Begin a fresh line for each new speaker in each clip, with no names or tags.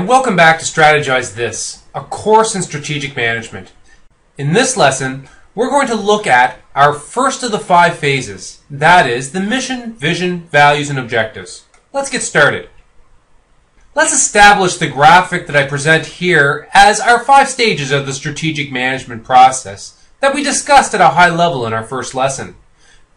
and welcome back to Strategize This, a course in strategic management. In this lesson, we're going to look at our first of the 5 phases, that is, the mission, vision, values, and objectives. Let's get started. Let's establish the graphic that I present here as our 5 stages of the strategic management process that we discussed at a high level in our first lesson.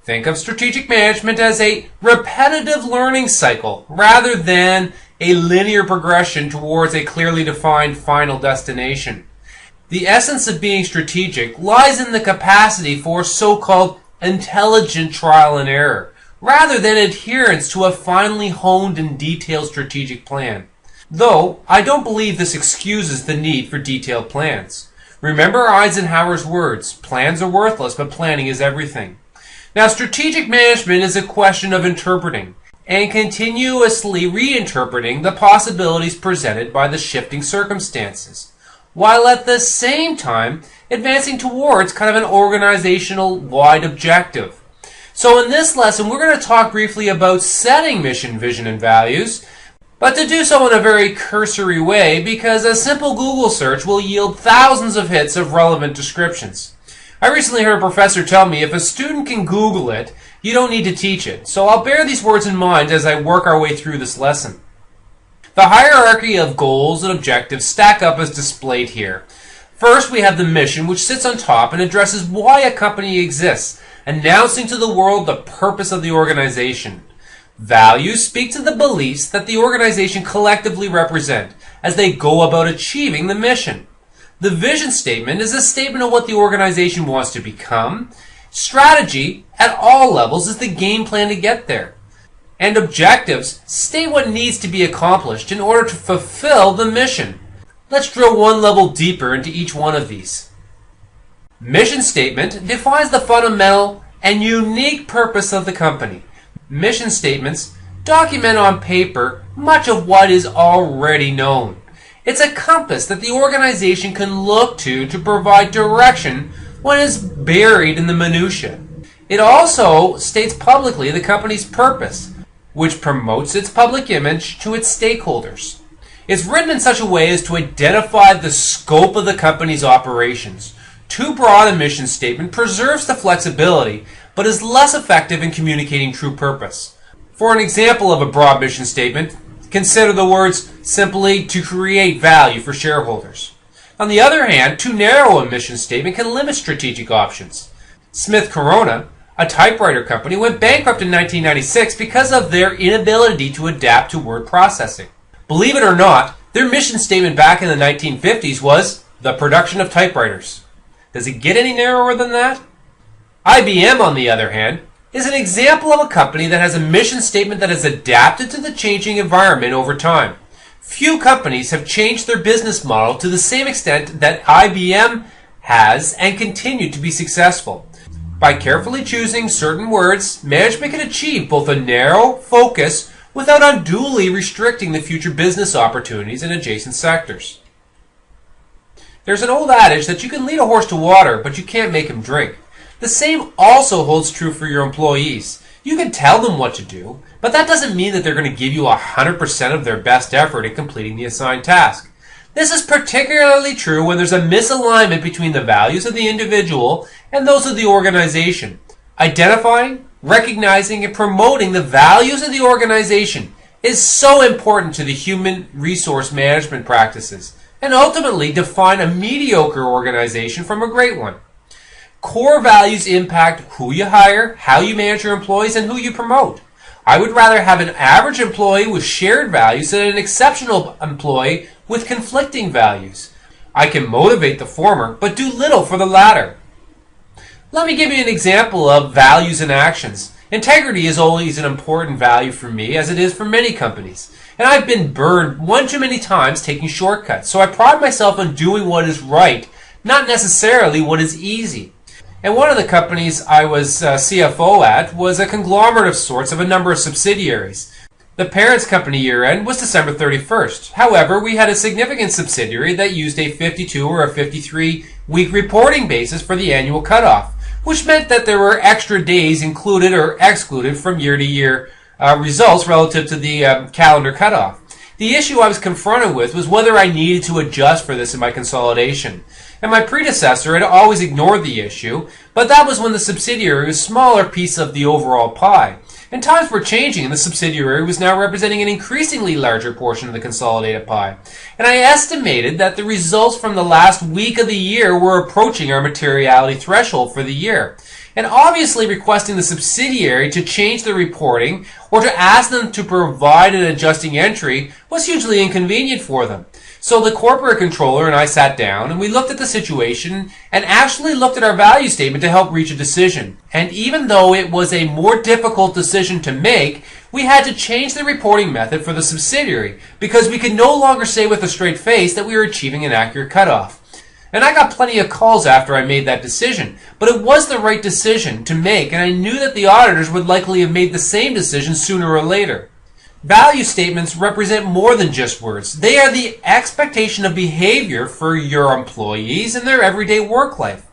Think of strategic management as a repetitive learning cycle rather than a linear progression towards a clearly defined final destination. The essence of being strategic lies in the capacity for so-called intelligent trial and error, rather than adherence to a finely honed and detailed strategic plan. Though, I don't believe this excuses the need for detailed plans. Remember Eisenhower's words, plans are worthless, but planning is everything. Now, strategic management is a question of interpreting and continuously reinterpreting the possibilities presented by the shifting circumstances, while at the same time advancing towards kind of an organizational-wide objective. So in this lesson, we're going to talk briefly about setting mission, vision, and values, but to do so in a very cursory way because a simple Google search will yield thousands of hits of relevant descriptions. I recently heard a professor tell me if a student can Google it, you don't need to teach it. So I'll bear these words in mind as I work our way through this lesson. The hierarchy of goals and objectives stack up as displayed here. First, we have the mission, which sits on top and addresses why a company exists, announcing to the world the purpose of the organization. Values speak to the beliefs that the organization collectively represent as they go about achieving the mission. The vision statement is a statement of what the organization wants to become. Strategy, at all levels, is the game plan to get there. And objectives state what needs to be accomplished in order to fulfill the mission. Let's drill one level deeper into each one of these. Mission statement defines the fundamental and unique purpose of the company. Mission statements document on paper much of what is already known. It's a compass that the organization can look to provide direction when it's buried in the minutiae. It also states publicly the company's purpose, which promotes its public image to its stakeholders. It's written in such a way as to identify the scope of the company's operations. Too broad a mission statement preserves the flexibility, but is less effective in communicating true purpose. For an example of a broad mission statement, consider the words simply to create value for shareholders. On the other hand, too narrow a mission statement can limit strategic options. Smith Corona, a typewriter company, went bankrupt in 1996 because of their inability to adapt to word processing. Believe it or not, their mission statement back in the 1950s was the production of typewriters. Does it get any narrower than that? IBM, on the other hand, is an example of a company that has a mission statement that has adapted to the changing environment over time. Few companies have changed their business model to the same extent that IBM has and continue to be successful. By carefully choosing certain words, management can achieve both a narrow focus without unduly restricting the future business opportunities in adjacent sectors. There's an old adage that you can lead a horse to water, but you can't make him drink. The same also holds true for your employees. You can tell them what to do, but that doesn't mean that they're going to give you 100% of their best effort in completing the assigned task. This is particularly true when there's a misalignment between the values of the individual and those of the organization. Identifying, recognizing, and promoting the values of the organization is so important to the human resource management practices and ultimately define a mediocre organization from a great one. Core values impact who you hire, how you manage your employees, and who you promote. I would rather have an average employee with shared values than an exceptional employee with conflicting values. I can motivate the former, but do little for the latter. Let me give you an example of values and actions. Integrity is always an important value for me, as it is for many companies. And I've been burned one too many times taking shortcuts, so I pride myself on doing what is right, not necessarily what is easy. And one of the companies I was CFO at was a conglomerate of sorts of a number of subsidiaries. The parent's company year-end was December 31st. However, we had a significant subsidiary that used a 52 or a 53-week reporting basis for the annual cutoff, which meant that there were extra days included or excluded from year-to-year results relative to the calendar cutoff. The issue I was confronted with was whether I needed to adjust for this in my consolidation. And my predecessor had always ignored the issue, but that was when the subsidiary was a smaller piece of the overall pie. And times were changing, and the subsidiary was now representing an increasingly larger portion of the consolidated pie. And I estimated that the results from the last week of the year were approaching our materiality threshold for the year. And obviously requesting the subsidiary to change the reporting or to ask them to provide an adjusting entry was hugely inconvenient for them. So the corporate controller and I sat down and we looked at the situation and actually looked at our value statement to help reach a decision. And even though it was a more difficult decision to make, we had to change the reporting method for the subsidiary because we could no longer say with a straight face that we were achieving an accurate cutoff. And I got plenty of calls after I made that decision, but it was the right decision to make, and I knew that the auditors would likely have made the same decision sooner or later. Value statements represent more than just words. They are the expectation of behavior for your employees in their everyday work life.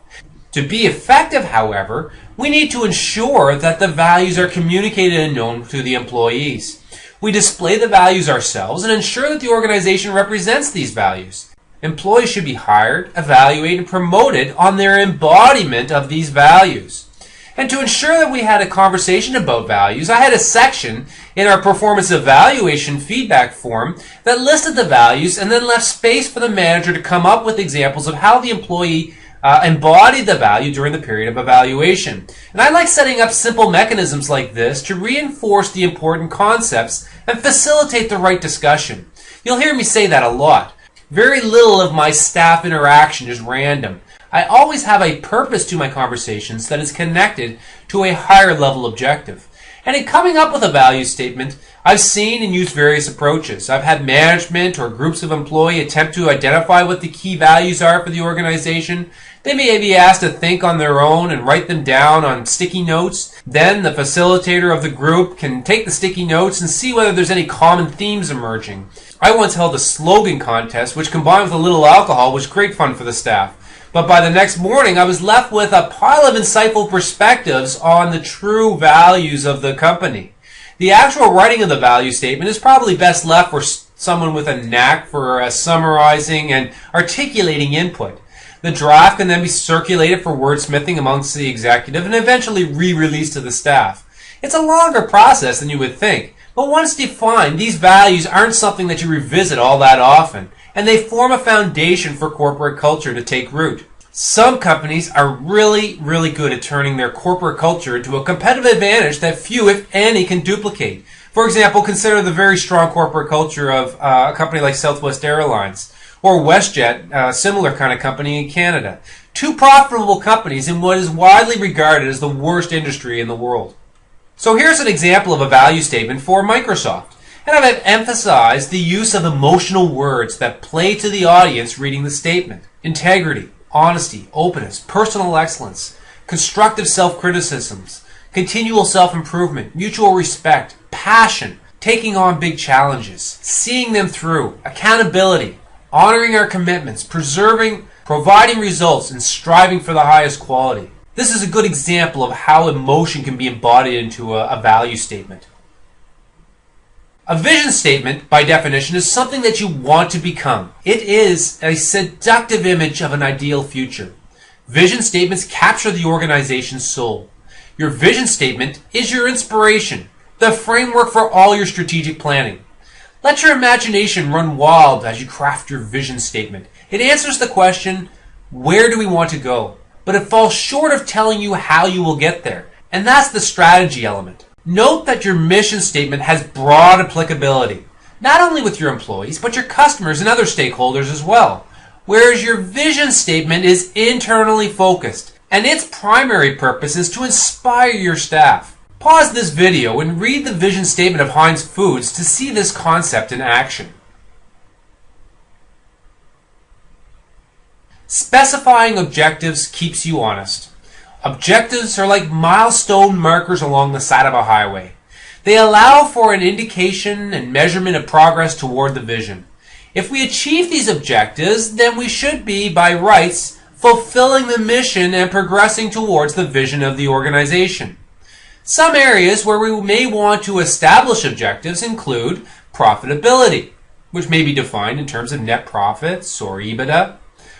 To be effective, however, we need to ensure that the values are communicated and known to the employees. We display the values ourselves and ensure that the organization represents these values. Employees should be hired, evaluated, and promoted on their embodiment of these values. And to ensure that we had a conversation about values, I had a section in our performance evaluation feedback form that listed the values and then left space for the manager to come up with examples of how the employee embodied the value during the period of evaluation. And I like setting up simple mechanisms like this to reinforce the important concepts and facilitate the right discussion. You'll hear me say that a lot. Very little of my staff interaction is random. I always have a purpose to my conversations that is connected to a higher level objective. And in coming up with a value statement, I've seen and used various approaches. I've had management or groups of employees attempt to identify what the key values are for the organization. They may be asked to think on their own and write them down on sticky notes. Then the facilitator of the group can take the sticky notes and see whether there's any common themes emerging. I once held a slogan contest, which combined with a little alcohol was great fun for the staff. But by the next morning, I was left with a pile of insightful perspectives on the true values of the company. The actual writing of the value statement is probably best left for someone with a knack for summarizing and articulating input. The draft can then be circulated for wordsmithing amongst the executive and eventually re-released to the staff. It's a longer process than you would think, but once defined, these values aren't something that you revisit all that often, and they form a foundation for corporate culture to take root. Some companies are really good at turning their corporate culture into a competitive advantage that few, if any, can duplicate. For example, consider the very strong corporate culture of a company like Southwest Airlines or WestJet, a similar kind of company in Canada. Two profitable companies in what is widely regarded as the worst industry in the world. So here's an example of a value statement for Microsoft. And I've emphasized the use of emotional words that play to the audience reading the statement. Integrity, honesty, openness, personal excellence, constructive self-criticisms, continual self-improvement, mutual respect, passion, taking on big challenges, seeing them through, accountability, honoring our commitments, providing results, and striving for the highest quality. This is a good example of how emotion can be embodied into a value statement. A vision statement, by definition, is something that you want to become. It is a seductive image of an ideal future. Vision statements capture the organization's soul. Your vision statement is your inspiration, the framework for all your strategic planning. Let your imagination run wild as you craft your vision statement. It answers the question, where do we want to go? But it falls short of telling you how you will get there. And that's the strategy element. Note that your mission statement has broad applicability, not only with your employees, but your customers and other stakeholders as well. Whereas your vision statement is internally focused, and its primary purpose is to inspire your staff. Pause this video and read the vision statement of Heinz Foods to see this concept in action. Specifying objectives keeps you honest. Objectives are like milestone markers along the side of a highway. They allow for an indication and measurement of progress toward the vision. If we achieve these objectives, then we should be, by rights, fulfilling the mission and progressing towards the vision of the organization. Some areas where we may want to establish objectives include profitability, which may be defined in terms of net profits or EBITDA,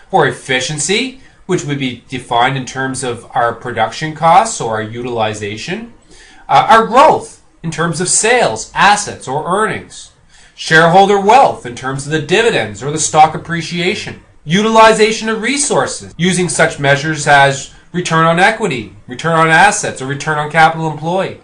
or efficiency, which would be defined in terms of our production costs or our utilization, our growth in terms of sales, assets, or earnings, shareholder wealth in terms of the dividends or the stock appreciation, utilization of resources using such measures as return on equity, return on assets, or return on capital employed,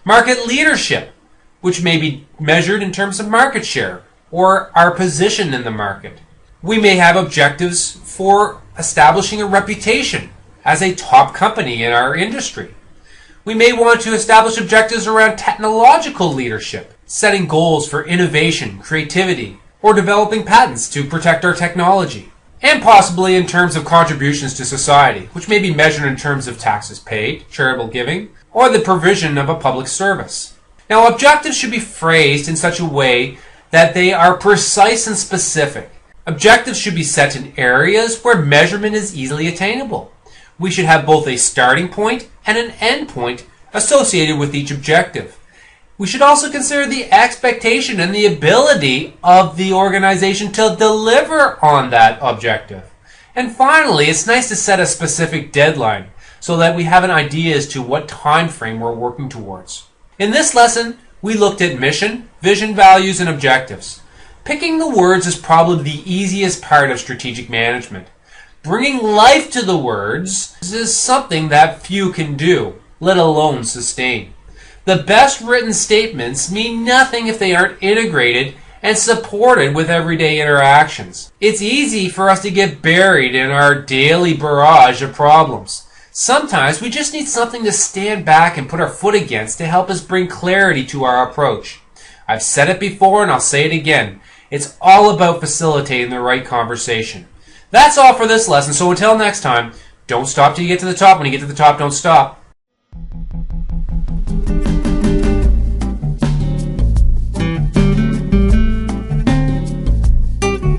market leadership, which may be measured in terms of market share or our position in the market. We may have objectives for establishing a reputation as a top company in our industry. We may want to establish objectives around technological leadership, setting goals for innovation, creativity, or developing patents to protect our technology, and possibly in terms of contributions to society, which may be measured in terms of taxes paid, charitable giving, or the provision of a public service. Now, objectives should be phrased in such a way that they are precise and specific. Objectives should be set in areas where measurement is easily attainable. We should have both a starting point and an end point associated with each objective. We should also consider the expectation and the ability of the organization to deliver on that objective. And finally, it's nice to set a specific deadline so that we have an idea as to what time frame we're working towards. In this lesson, we looked at mission, vision, values, and objectives. Picking the words is probably the easiest part of strategic management. Bringing life to the words is something that few can do, let alone sustain. The best written statements mean nothing if they aren't integrated and supported with everyday interactions. It's easy for us to get buried in our daily barrage of problems. Sometimes we just need something to stand back and put our foot against to help us bring clarity to our approach. I've said it before and I'll say it again. It's all about facilitating the right conversation. That's all for this lesson, so until next time, don't stop till you get to the top. When you get to the top, don't stop.